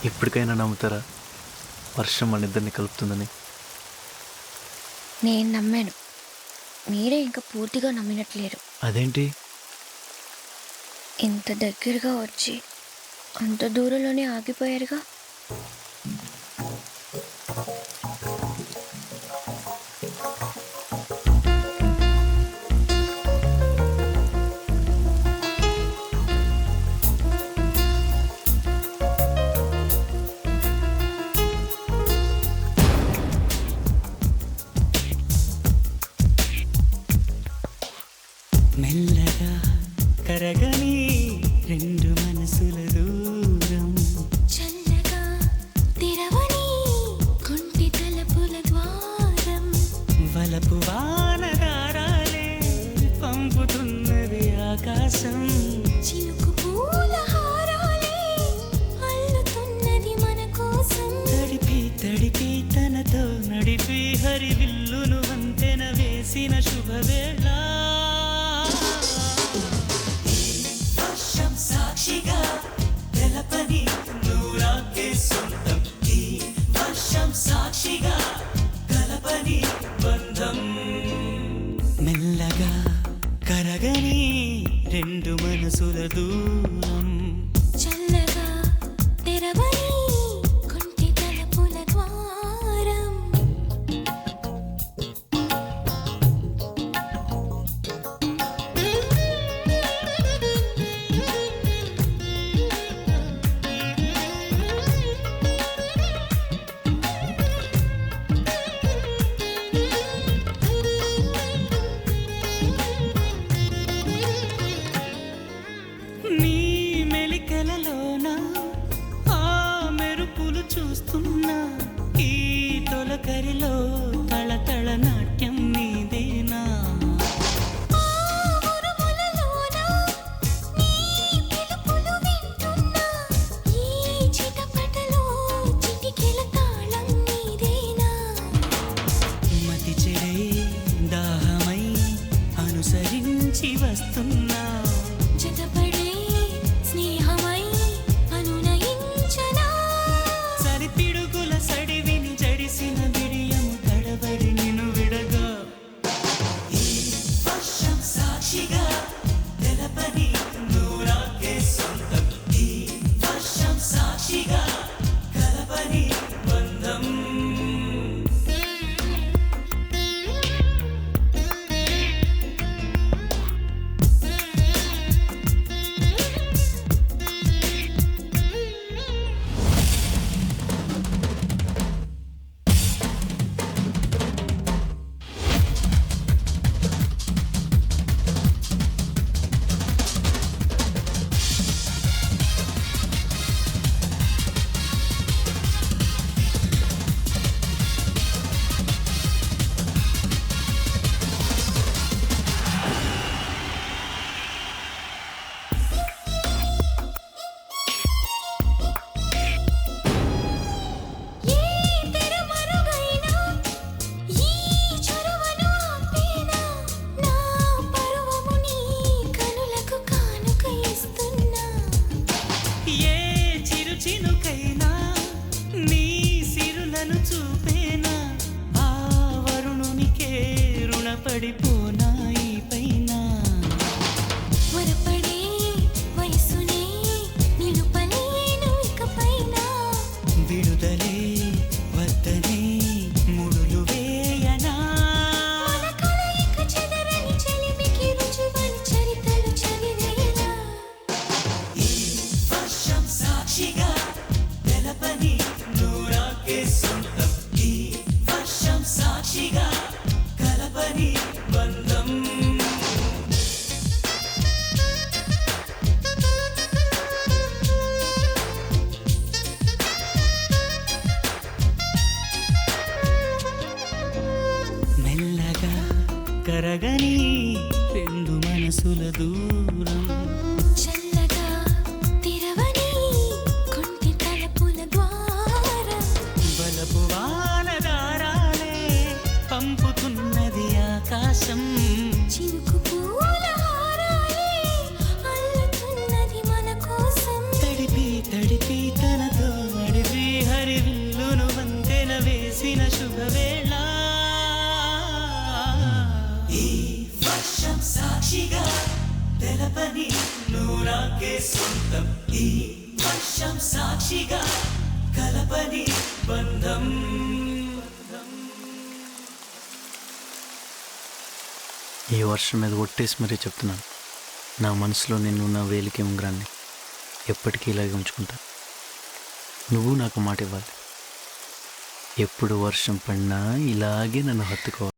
ఎప్పటికైనా నమ్ముతారా వర్షం మన ఇద్దరిని కలుపుతుందని? నేను నమ్మాను, మీరే ఇంకా పూర్తిగా నమ్మినట్లేరు. అదేంటి? ఇంత దగ్గరగా వచ్చి అంత దూరంలోనే ఆగిపోయారుగా. మెల్లగా కరగని రెండు మనసుల దూరం, చల్లగా తెరవని కుంటి తలుపుల ద్వారం, వలపు వానదారాలే పంపుతున్నది ఆకాశం, చినుకు పూల హారాలే అల్లుతున్నది మన కోసం. తడిపి తడిపి తనతో నడిపి హరివిల్లును వంతెన వేసిన శుభవేళ, వర్షం సాక్షిగా తెలపని నూరాకే సొంతం, ఈ వర్షం సాక్షిగా కలపని బంధం. మెల్లగా కరగని రెండు మనసుల దూరం, చల్లగా తెరవని కుంటి తలుపుల ద్వారం. నీ మెలికలలోన ఆ మెరుపులు చూస్తున్నా, ఈ తొలకరిలో తళతళ నాట్యం నీదేనా, ఉరుములలోన నీ పిలుపులు వింటున్నా, ఈ చిటపటలో చిటికెల తాళం నీదేనా. మతి చెడై దాహమై అనుసరించి వస్తున్నా, జతపడే స్నేహమై అనునయించనా, సరిపిడుగుల సడివిని జడిసిన బిడియము తడబడి నిన్ను విడగా, ఈ వర్షం సాక్షిగా తెలపని నూరాకే సొంతం, ఈ వర్షం సాక్షిగా కలపని బంధం. ఏ తెరమరుగైనా ఈ చొరవను ఆపేనా, నా పరువము నీ కనులకు కానుక ఇస్తున్నా. ఏ చిరు చినుకైనా నీ సిరులను చూపేనా, ఆ వరుణునికే రుణపడిపోనా ఈ పైన, వరపడే వయసునే నిలుపలేను ఇకపైన, విడుదలే వద్దనే ముడులు వేయనా, మన కలయిక చెదరని చెలిమికి రుజువని చరితలు చదివేలా. ఈ వర్షం సాక్షిగా తెలపని నూరాకే సొంతం, ఈ వర్షం సాక్షిగా కలపని బంధం. మెల్లగా కరగని రెండు మనసుల దూరం, చల్లగా తెరవని కుంటి తలుపుల ద్వారం, బలపు వానదారాలే పంపుతున్నది ఆకాశం, చినుకు పూల హారాలే అల్లుతున్నది మన కోసం. తడిపి తడిపి తనతో నడిపి వేళ ఈ వర్షం సాక్షిగా తెలపని నువ్వు నాకే సొంతం ఈ వర్షం సాక్షిగా కలపని బంధం ఈ వర్షం మీద ఒట్టేసి మరీ చెప్తున్నాను, నా మనసులో నిన్ను నా వేలికి ఉంగరాన్ని ఎప్పటికీ ఇలాగే ఉంచుకుంటా. నువ్వు నాకు మాట ఇవ్వాలి, ఎప్పుడు వర్షం పడినా ఇలాగే నన్ను హత్తుకోవాలి.